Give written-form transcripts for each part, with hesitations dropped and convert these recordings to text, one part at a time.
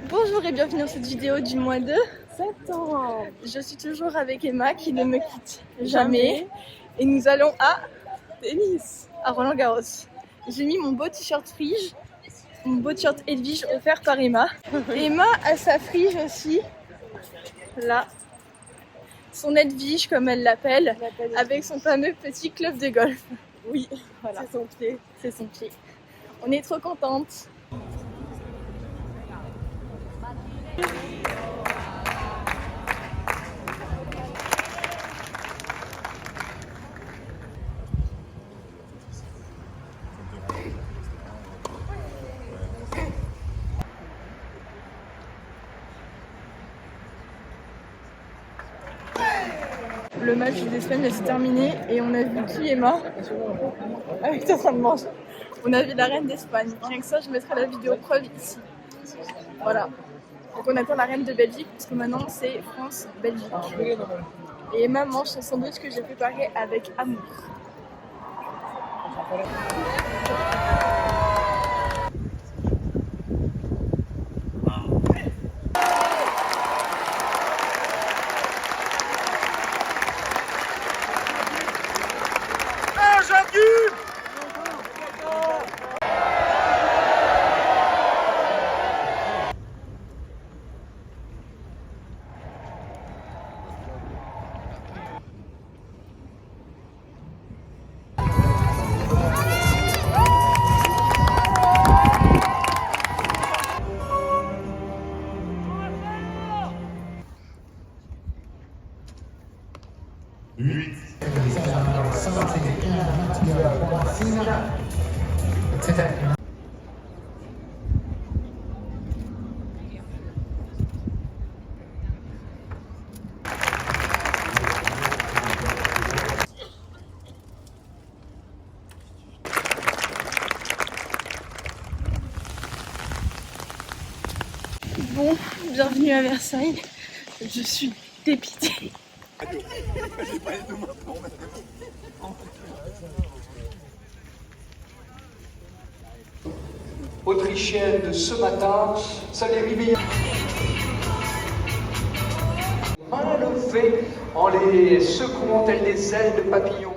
Bonjour et bienvenue dans cette vidéo du mois de septembre. Je suis toujours avec Emma qui ne me quitte jamais. Et nous allons à Tennis. à Roland-Garros. J'ai mis mon beau t-shirt frige, mon beau t-shirt Edwige offert par Emma. Et Emma a sa frige aussi, là, son Edwige comme elle l'appelle, avec son fameux petit club de golf. Oui, Voilà, c'est son pied. c'est son pied. On est trop contente. Le match d'Espagne s'est terminé et on a vu qui, Emma? Ah oui, t'es en train de manger. On a vu la reine d'Espagne. Rien que ça, je mettrai la vidéo preuve ici. Voilà. Donc on attend la reine de Belgique parce que maintenant c'est France-Belgique. Et Emma mange son sandwich que j'ai préparé avec amour. Bon, bienvenue à Versailles. Je suis dépitée. Autrichienne de ce matin, Valérie Veillard. Main levée en les secouant telles des ailes de papillon.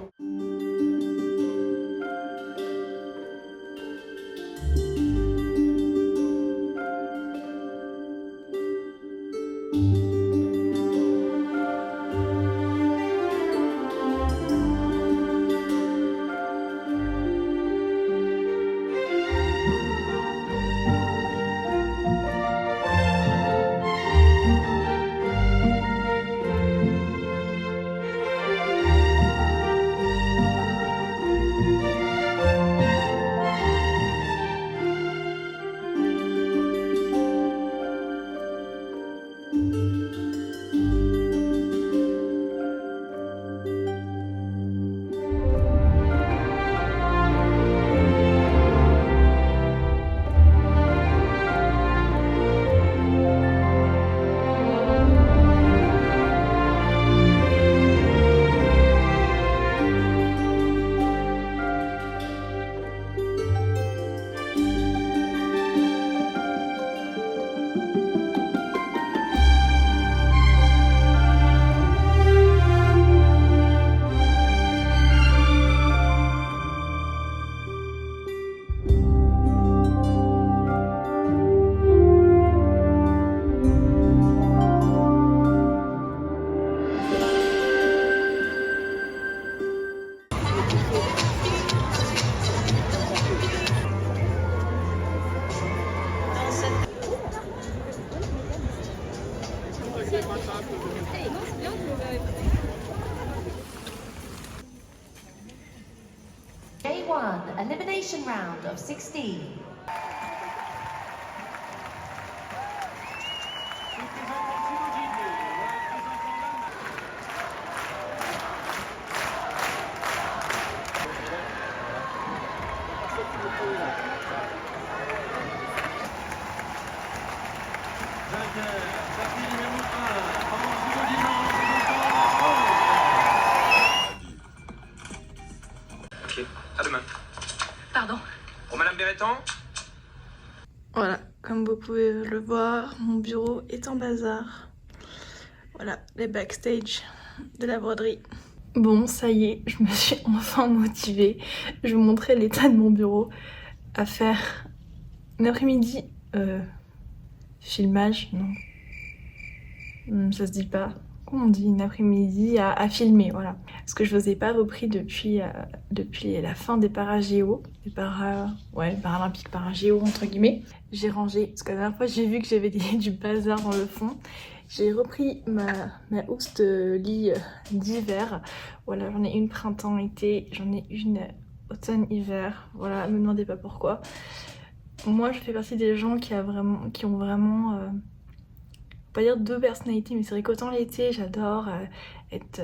Day 1, elimination round of 16. Ok, à demain. Pardon. Pour Madame Berreton. Voilà, comme vous pouvez le voir, mon bureau est en bazar. Voilà, les backstage de la broderie. Bon, ça y est, je me suis enfin motivée. Je vous montrer l'état de mon bureau à faire un après-midi. Filmage, non. Ça se dit pas. Comment on dit, une après-midi à filmer, voilà. Ce que je vous ai pas repris depuis la fin des paragéo, des paralympiques paragéo entre guillemets. J'ai rangé, parce que la dernière fois j'ai vu que j'avais du bazar dans le fond. J'ai repris ma housse de lit d'hiver. Voilà, j'en ai une printemps-été, j'en ai une automne-hiver. Voilà, me demandez pas pourquoi. Moi, je fais partie des gens qui ont vraiment pas dire deux personnalités, mais c'est vrai qu'autant l'été, j'adore être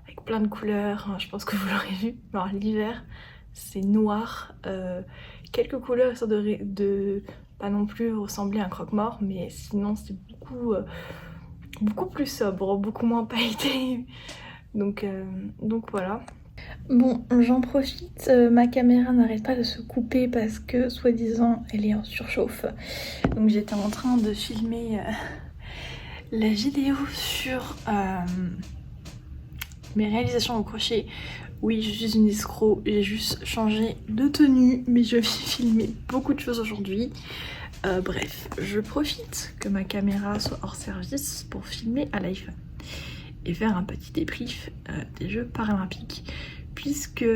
avec plein de couleurs. Je pense que vous l'aurez vu. Alors l'hiver, c'est noir. Quelques couleurs histoire de pas non plus ressembler à un croque-mort, mais sinon c'est beaucoup plus sobre, beaucoup moins pailleté. Donc voilà. Bon, j'en profite, ma caméra n'arrête pas de se couper parce que soi-disant elle est en surchauffe. Donc j'étais en train de filmer la vidéo sur mes réalisations au crochet. Oui, je suis une escroc, j'ai juste changé de tenue, mais je vais filmer beaucoup de choses aujourd'hui. Bref, je profite que ma caméra soit hors service pour filmer à l'iPhone et faire un petit débrief des Jeux paralympiques. Puisque,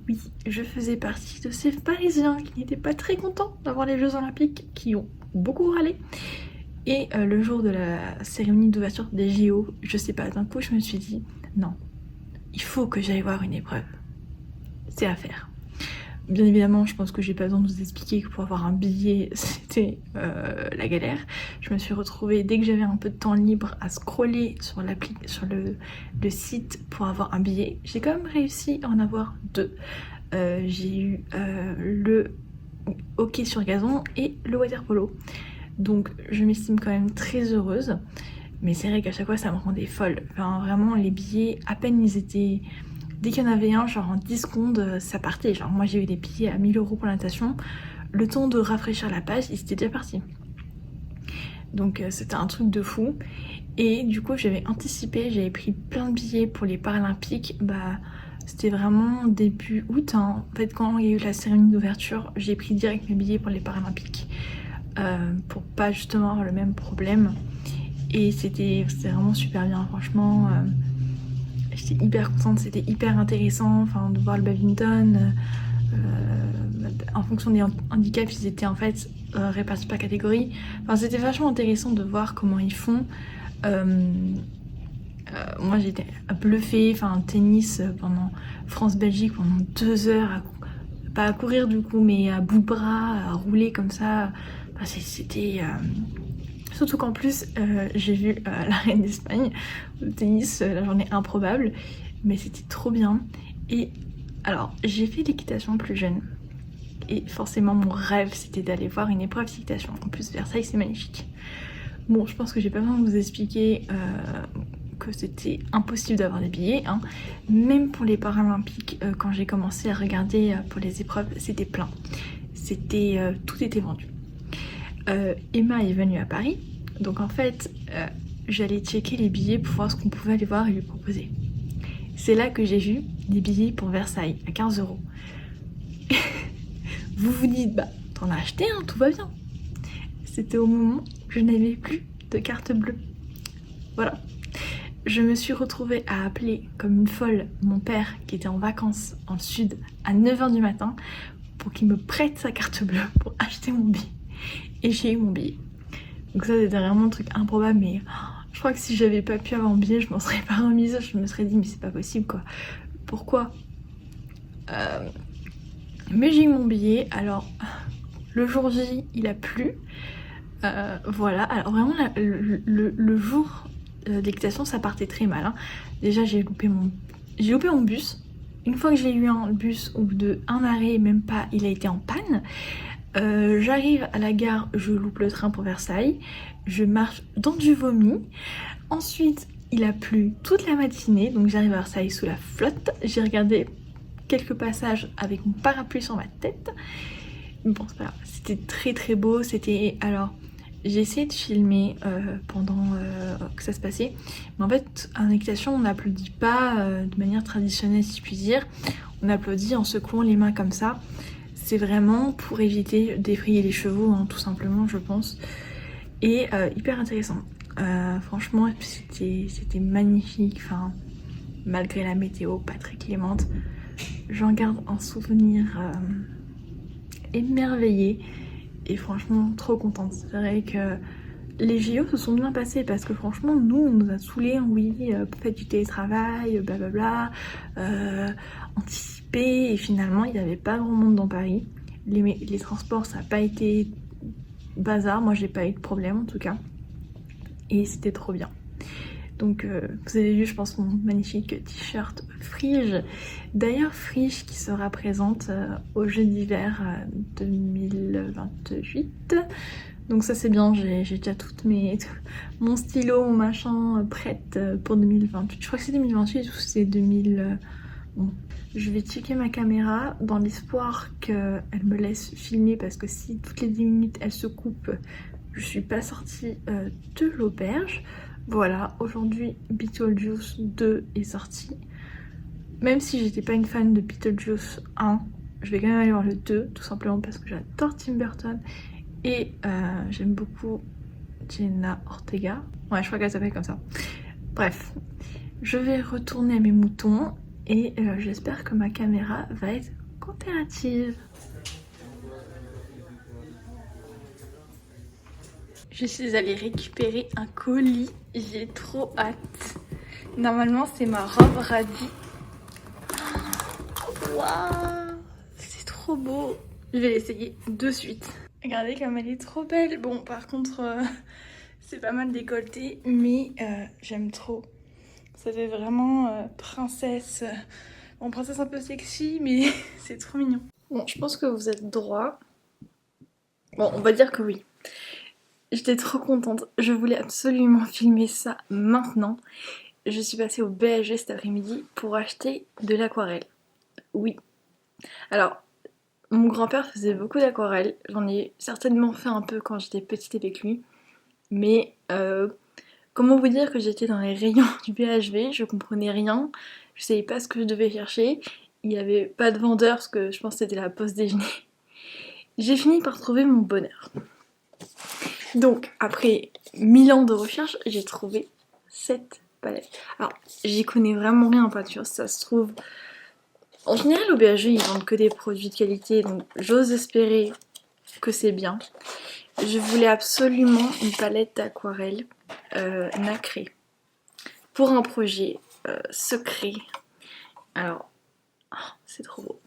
oui, je faisais partie de ces Parisiens qui n'étaient pas très contents d'avoir les Jeux olympiques, qui ont beaucoup râlé. Et le jour de la cérémonie d'ouverture des JO, je sais pas, d'un coup je me suis dit, non, il faut que j'aille voir une épreuve. C'est à faire. Bien évidemment, je pense que j'ai pas besoin de vous expliquer que pour avoir un billet, c'était la galère. Je me suis retrouvée, dès que j'avais un peu de temps libre, à scroller sur le site pour avoir un billet. J'ai quand même réussi à en avoir deux. J'ai eu le hockey sur gazon et le water polo. Donc je m'estime quand même très heureuse. Mais c'est vrai qu'à chaque fois, ça me rendait folle. Enfin, vraiment, les billets, à peine ils étaient... Dès qu'il y en avait un, genre en 10 secondes, ça partait. Genre moi j'ai eu des billets à 1 000 € pour la natation. Le temps de rafraîchir la page, ils étaient déjà partis. Donc c'était un truc de fou. Et du coup j'avais anticipé, j'avais pris plein de billets pour les Paralympiques. Bah c'était vraiment début août. Hein. En fait quand il y a eu la cérémonie d'ouverture, j'ai pris direct mes billets pour les Paralympiques. Pour pas justement avoir le même problème. Et c'était vraiment super bien, franchement. J'étais hyper contente, c'était hyper intéressant de voir le badminton. En fonction des handicaps, ils étaient en fait répartis par catégorie. Enfin, c'était vachement intéressant de voir comment ils font. Moi j'étais bluffée, tennis pendant France-Belgique pendant 2 heures, pas à courir du coup, mais à bout de bras, à rouler comme ça. Enfin, c'était... Surtout qu'en plus, j'ai vu la Reine d'Espagne au tennis, la journée improbable, mais c'était trop bien. Et alors, j'ai fait l'équitation plus jeune, et forcément mon rêve c'était d'aller voir une épreuve d'équitation. En plus, Versailles c'est magnifique. Bon, je pense que j'ai pas besoin de vous expliquer que c'était impossible d'avoir des billets. Hein. Même pour les Paralympiques, quand j'ai commencé à regarder pour les épreuves, c'était plein. Tout était vendu. Emma est venue à Paris, donc en fait j'allais checker les billets pour voir ce qu'on pouvait aller voir et lui proposer. C'est là que j'ai vu des billets pour Versailles à 15 €. Vous vous dites, bah t'en as acheté un, tout va bien. C'était au moment où je n'avais plus de carte bleue. Voilà. Je me suis retrouvée à appeler comme une folle mon père qui était en vacances dans le sud à 9 h du matin pour qu'il me prête sa carte bleue pour acheter mon billet. Et j'ai eu mon billet. Donc ça c'était vraiment un truc improbable, mais je crois que si j'avais pas pu avoir mon billet, je m'en serais pas remise. Je me serais dit mais c'est pas possible quoi. Pourquoi Mais j'ai eu mon billet. Alors le jour J il a plu. Voilà. Alors vraiment le jour d'équitation ça partait très mal. Hein. Déjà j'ai loupé mon bus. Une fois que j'ai eu un bus au bout de un arrêt, même pas, il a été en panne. J'arrive à la gare, je loupe le train pour Versailles, je marche dans du vomi. Ensuite, il a plu toute la matinée, donc j'arrive à Versailles sous la flotte. J'ai regardé quelques passages avec mon parapluie sur ma tête. Bon, c'est pas grave. C'était très très beau. C'était. Alors, j'ai essayé de filmer pendant que ça se passait. Mais en fait, en équitation, on n'applaudit pas de manière traditionnelle, si je puis dire. On applaudit en secouant les mains comme ça. C'est vraiment pour éviter d'effrayer les chevaux, hein, tout simplement, je pense. Et hyper intéressant. Franchement, c'était magnifique. Enfin, malgré la météo pas très clémente, j'en garde un souvenir émerveillé. Et franchement, trop contente. C'est vrai que les JO se sont bien passés parce que franchement, nous, on nous a saoulés. Oui, faites du télétravail, blablabla, anticipé. Et finalement, il n'y avait pas grand monde dans Paris. Les transports, ça n'a pas été bazar. Moi, j'ai pas eu de problème en tout cas. Et c'était trop bien. Donc, vous avez vu, je pense, mon magnifique t-shirt Frige. D'ailleurs, Frige qui sera présente aux Jeux d'hiver 2028. Donc ça c'est bien, j'ai déjà mon stylo, mon machin prête pour 2028. Je crois que c'est 2028 ou c'est 2000... Bon. Je vais checker ma caméra dans l'espoir qu'elle me laisse filmer parce que si toutes les 10 minutes elle se coupe, je suis pas sortie de l'auberge. Voilà, aujourd'hui Beetlejuice 2 est sorti. Même si j'étais pas une fan de Beetlejuice 1, je vais quand même aller voir le 2, tout simplement parce que j'adore Tim Burton. Et j'aime beaucoup Jenna Ortega. Ouais, je crois qu'elle s'appelle comme ça. Bref, je vais retourner à mes moutons et j'espère que ma caméra va être coopérative. Je suis allée récupérer un colis, j'ai trop hâte. Normalement, c'est ma robe radie. Waouh, c'est trop beau. Je vais l'essayer de suite. Regardez comme elle est trop belle. Bon, par contre, c'est pas mal décolleté, mais j'aime trop. Ça fait vraiment princesse. Bon, princesse un peu sexy, mais c'est trop mignon. Bon, je pense que vous êtes droit. Bon, on va dire que oui. J'étais trop contente. Je voulais absolument filmer ça maintenant. Je suis passée au BHG cet après-midi pour acheter de l'aquarelle. Oui. Alors, mon grand-père faisait beaucoup d'aquarelle. J'en ai certainement fait un peu quand j'étais petite avec lui. Mais comment vous dire que j'étais dans les rayons du BHV, je comprenais rien. Je savais pas ce que je devais chercher. Il n'y avait pas de vendeur parce que je pense que c'était la pause déjeuner. J'ai fini par trouver mon bonheur. Donc, après 1000 ans de recherche, j'ai trouvé cette palette. Alors, j'y connais vraiment rien en peinture, ça se trouve... En général, au BHG, ils vendent que des produits de qualité, donc j'ose espérer que c'est bien. Je voulais absolument une palette d'aquarelle nacrée pour un projet secret. Alors, oh, c'est trop beau.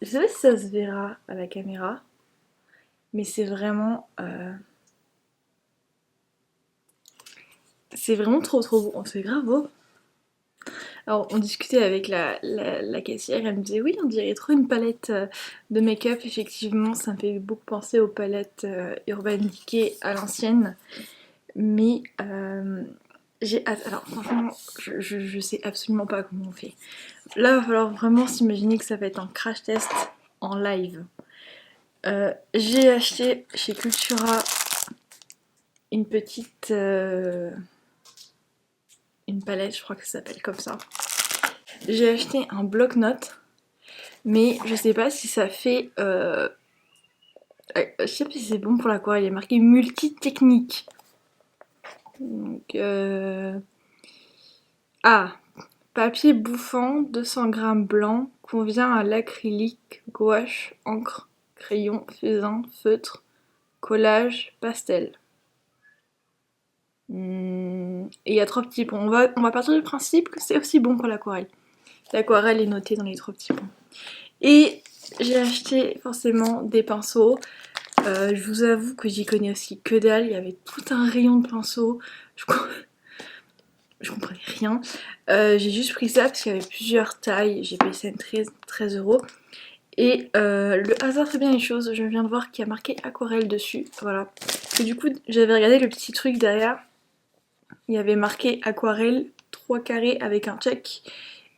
Je sais pas si ça se verra à la caméra, mais c'est vraiment... c'est vraiment trop beau. Oh, c'est grave beau. Alors on discutait avec la caissière, elle me disait oui on dirait trop une palette de make-up, effectivement ça me fait beaucoup penser aux palettes Urban Decay à l'ancienne, mais j'ai hâte. Alors franchement je sais absolument pas comment on fait. Là il va falloir vraiment s'imaginer que ça va être un crash test en live. J'ai acheté chez Cultura une petite... une palette, je crois que ça s'appelle comme ça. J'ai acheté un bloc-notes, mais je sais pas si ça fait... je sais pas si c'est bon pour l'aquarelle, il est marqué multi-technique. Donc... Ah, papier bouffant, 200 g blanc, convient à l'acrylique, gouache, encre, crayon, fusain, feutre, collage, pastel. Et il y a 3 petits points. On va partir du principe que c'est aussi bon pour l'aquarelle. L'aquarelle est notée dans les 3 petits points. Et j'ai acheté forcément des pinceaux. Je vous avoue que j'y connais aussi que dalle. Il y avait tout un rayon de pinceaux. Je comprenais rien. J'ai juste pris ça parce qu'il y avait plusieurs tailles. J'ai payé ça 13 €. Et le hasard fait bien les choses. Je viens de voir qu'il y a marqué aquarelle dessus. Voilà. Et du coup, j'avais regardé le petit truc derrière. Il y avait marqué aquarelle 3 carrés avec un check.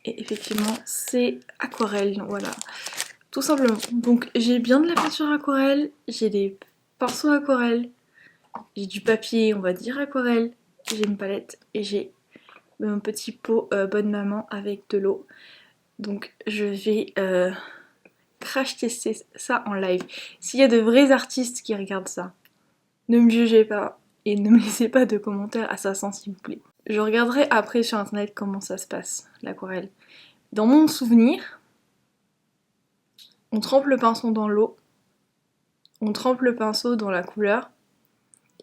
Et effectivement, c'est aquarelle. Voilà. tout simplement. Donc j'ai bien de la peinture aquarelle, j'ai des pinceaux aquarelle, j'ai du papier on va dire aquarelle, j'ai une palette et j'ai mon petit pot bonne maman avec de l'eau. Donc je vais crash tester ça en live. S'il y a de vrais artistes qui regardent ça, ne me jugez pas et ne me laissez pas de commentaires assassins s'il vous plaît. Je regarderai après sur internet comment ça se passe, l'aquarelle. Dans mon souvenir, on trempe le pinceau dans l'eau, on trempe le pinceau dans la couleur,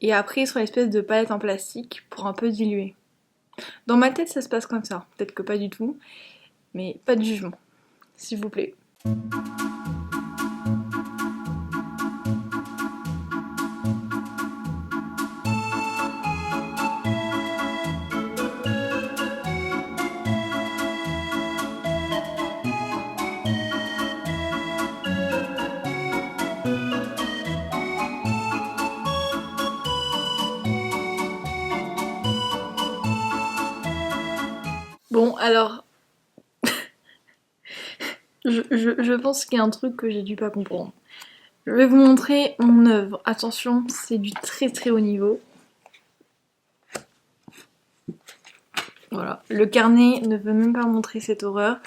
et après sur l'espèce de palette en plastique pour un peu diluer. Dans ma tête ça se passe comme ça, peut-être que pas du tout, mais pas de jugement, s'il vous plaît. Bon alors, je pense qu'il y a un truc que j'ai dû pas comprendre. Je vais vous montrer mon œuvre. Attention, c'est du très très haut niveau. Voilà, le carnet ne veut même pas montrer cette horreur.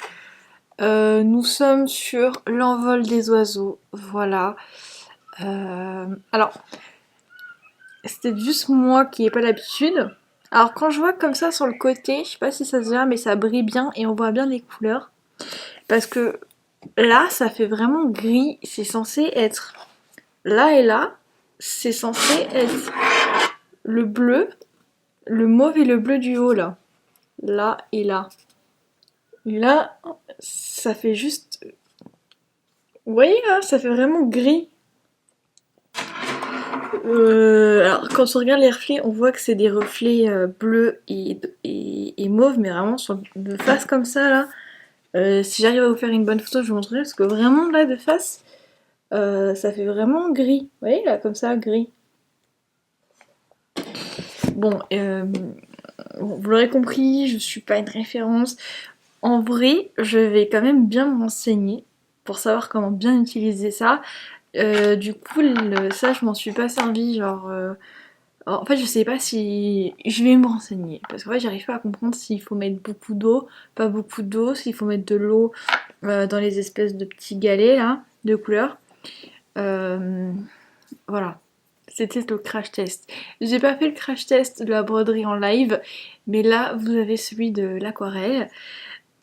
Nous sommes sur l'envol des oiseaux, voilà. Alors, c'était juste moi qui n'ai pas l'habitude. Alors quand je vois comme ça sur le côté, je sais pas si ça se voit, mais ça brille bien et on voit bien les couleurs. Parce que là, ça fait vraiment gris, c'est censé être là et là, c'est censé être le bleu, le mauve et le bleu du haut là. Là et là. Là, ça fait juste... Vous voyez là, ça fait vraiment gris. Alors quand on regarde les reflets, on voit que c'est des reflets bleus et mauve, mais vraiment sur de face comme ça là. Si j'arrive à vous faire une bonne photo, je vous montrerai parce que vraiment là de face, ça fait vraiment gris. Vous voyez là, comme ça, gris. Bon, vous l'aurez compris, je suis pas une référence. En vrai, je vais quand même bien me renseigner pour savoir comment bien utiliser ça. Du coup, ça, je m'en suis pas servi, genre... En fait, je sais pas si... Je vais me renseigner, parce qu'en fait, j'arrive pas à comprendre s'il faut mettre beaucoup d'eau, pas beaucoup d'eau, s'il faut mettre de l'eau dans les espèces de petits galets, là, de couleurs. Voilà. C'était le crash test. J'ai pas fait le crash test de la broderie en live, mais là, vous avez celui de l'aquarelle.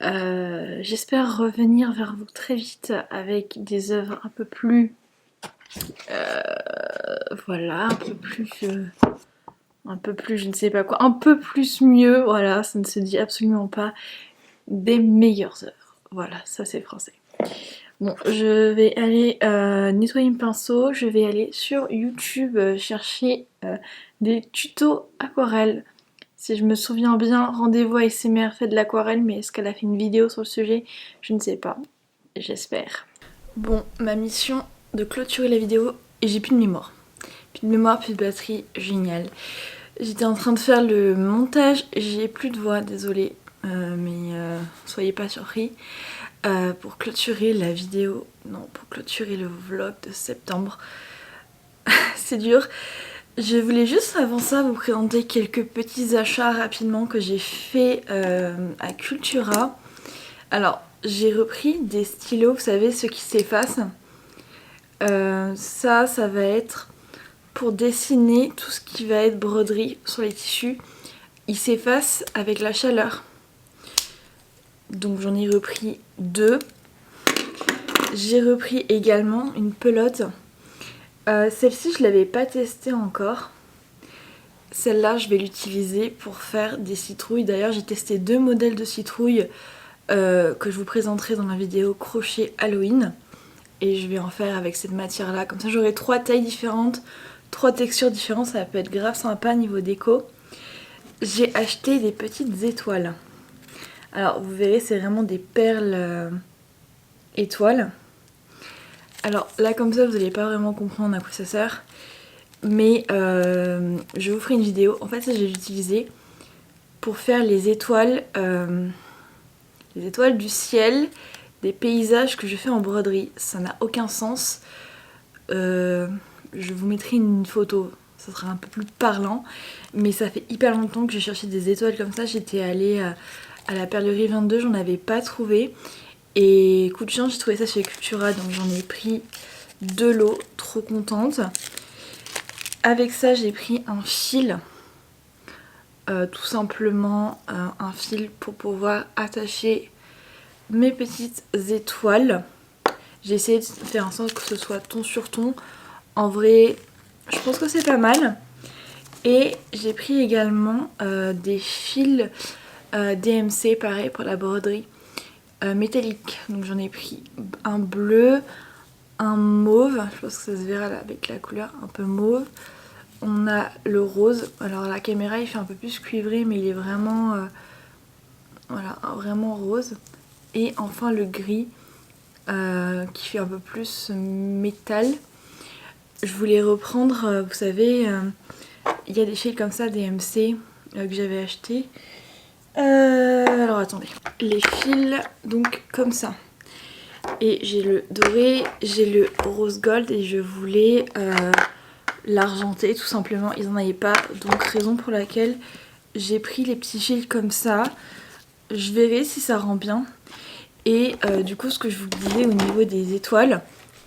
J'espère revenir vers vous très vite avec des œuvres un peu plus... voilà, un peu plus, je ne sais pas quoi, un peu plus mieux, voilà, ça ne se dit absolument pas, des meilleures œuvres. Voilà, ça c'est français. Bon, je vais aller nettoyer mon pinceau, je vais aller sur YouTube chercher des tutos aquarelle. Si je me souviens bien, rendez-vous ASMR fait de l'aquarelle, mais est-ce qu'elle a fait une vidéo sur le sujet? Je ne sais pas, j'espère. Bon, ma mission de clôturer la vidéo, et j'ai plus de mémoire. Plus de mémoire, plus de batterie, génial. J'étais en train de faire le montage, j'ai plus de voix, désolée, mais soyez pas surpris. Pour clôturer la vidéo, non, pour clôturer le vlog de septembre, c'est dur. Je voulais juste avant ça vous présenter quelques petits achats rapidement que j'ai fait à Cultura. Alors, j'ai repris des stylos, vous savez, ceux qui s'effacent. Ça va être pour dessiner tout ce qui va être broderie sur les tissus. Ils s'effacent avec la chaleur. Donc j'en ai repris 2. J'ai repris également une pelote. Celle-ci je ne l'avais pas testée encore. Celle-là je vais l'utiliser pour faire des citrouilles. D'ailleurs j'ai testé 2 modèles de citrouilles que je vous présenterai dans la vidéo crochet Halloween. Et je vais en faire avec cette matière là. Comme ça j'aurai 3 tailles différentes, 3 textures différentes. Ça peut être grave sympa niveau déco. J'ai acheté des petites étoiles. Alors vous verrez, c'est vraiment des perles étoiles. Alors là comme ça vous n'allez pas vraiment comprendre à quoi ça sert. Mais je vous ferai une vidéo. En fait ça je vais l'utiliser pour faire les étoiles du ciel des paysages que je fais en broderie. Ça n'a aucun sens. Je vous mettrai une photo, ça sera un peu plus parlant. Mais ça fait hyper longtemps que j'ai cherché des étoiles comme ça. J'étais allée à la Perlerie 22, j'en avais pas trouvé. Et coup de chance, j'ai trouvé ça chez Cultura, donc j'en ai pris 2 lots, trop contente. Avec ça, j'ai pris un fil, tout simplement un fil pour pouvoir attacher mes petites étoiles. J'ai essayé de faire en sorte que ce soit ton sur ton. En vrai, je pense que c'est pas mal. Et j'ai pris également des fils DMC, pareil pour la broderie. Métallique, donc j'en ai pris un bleu, un mauve, je pense que ça se verra là avec la couleur un peu mauve. On a le rose, alors la caméra il fait un peu plus cuivré mais il est vraiment voilà, vraiment rose. Et enfin le gris qui fait un peu plus métal. Je voulais reprendre, vous savez, il y a des fils comme ça DMC que j'avais acheté. Alors attendez, les fils donc comme ça, et j'ai le doré, j'ai le rose gold et je voulais l'argenté tout simplement, ils en avaient pas, donc raison pour laquelle j'ai pris les petits fils comme ça. Je verrai si ça rend bien. Et du coup ce que je vous disais au niveau des étoiles,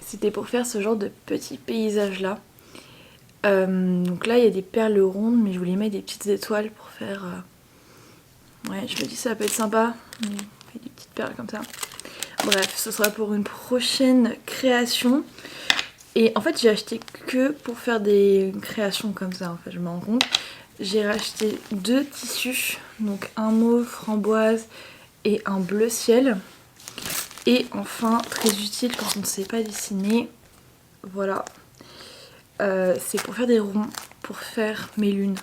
c'était pour faire ce genre de petits paysages là. Donc là il y a des perles rondes mais je voulais mettre des petites étoiles pour faire... Ouais, je me dis ça peut être sympa, des petites perles comme ça. Bref, ce sera pour une prochaine création. Et en fait j'ai acheté que pour faire des créations comme ça, en fait je me rends compte. J'ai racheté 2 tissus, donc un mauve framboise et un bleu ciel. Et enfin, très utile quand on ne sait pas dessiner, voilà, c'est pour faire des ronds, pour faire mes lunes.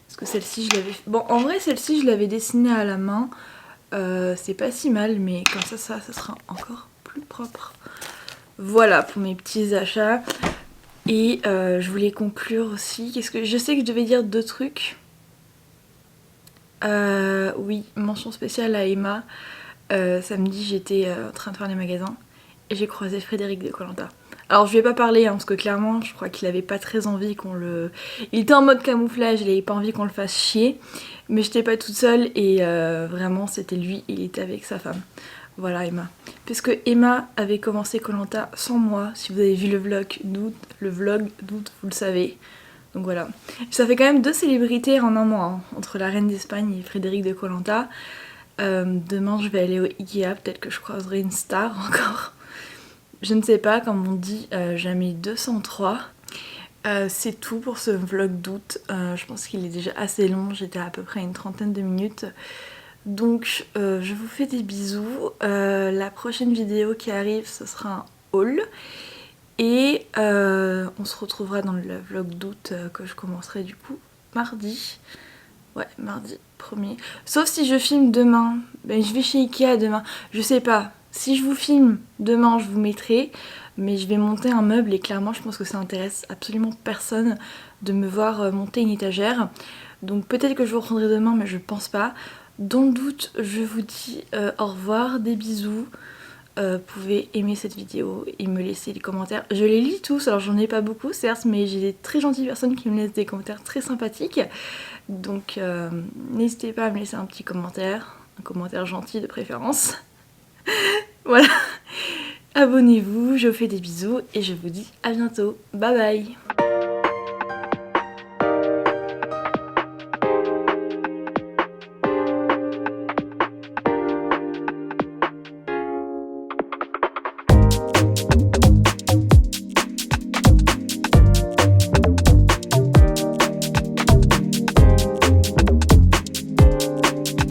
Parce que celle-ci je l'avais... Bon, en vrai celle-ci je l'avais dessinée à la main. C'est pas si mal, mais comme ça sera encore plus propre. Voilà pour mes petits achats. Et je voulais conclure aussi. Qu'est-ce que je sais que je devais dire 2 trucs. Oui, mention spéciale à Emma. Samedi j'étais en train de faire les magasins et j'ai croisé Frédéric de Koh-Lanta. Alors je lui ai pas parlé parce que clairement je crois qu'il avait pas très envie qu'on le... Il était en mode camouflage, il avait pas envie qu'on le fasse chier. Mais j'étais pas toute seule et vraiment c'était lui, il était avec sa femme. Voilà Emma. Puisque Emma avait commencé Koh-Lanta sans moi, si vous avez vu le vlog d'août, vous le savez. Donc voilà. Ça fait quand même 2 célébrités en un mois, hein, entre la reine d'Espagne et Frédéric de Koh-Lanta. Demain je vais aller au Ikea, peut-être que je croiserai une star encore. Je ne sais pas, comme on dit, j'ai mis 203. C'est tout pour ce vlog d'août. Je pense qu'il est déjà assez long, j'étais à peu près une 30aine de minutes. Donc je vous fais des bisous. La prochaine vidéo qui arrive, ce sera un haul. Et on se retrouvera dans le vlog d'août que je commencerai du coup mardi. Ouais, mardi 1er. Sauf si je filme demain. Ben, je vais chez Ikea demain. Je sais pas. Si je vous filme demain, je vous mettrai. Mais je vais monter un meuble et clairement, je pense que ça intéresse absolument personne de me voir monter une étagère. Donc peut-être que je vous reprendrai demain, mais je pense pas. Dans le doute, je vous dis au revoir, des bisous. Vous pouvez aimer cette vidéo et me laisser des commentaires. Je les lis tous, alors j'en ai pas beaucoup certes, mais j'ai des très gentilles personnes qui me laissent des commentaires très sympathiques. Donc n'hésitez pas à me laisser un petit commentaire, un commentaire gentil de préférence. Voilà, abonnez-vous, je vous fais des bisous et je vous dis à bientôt. Bye bye.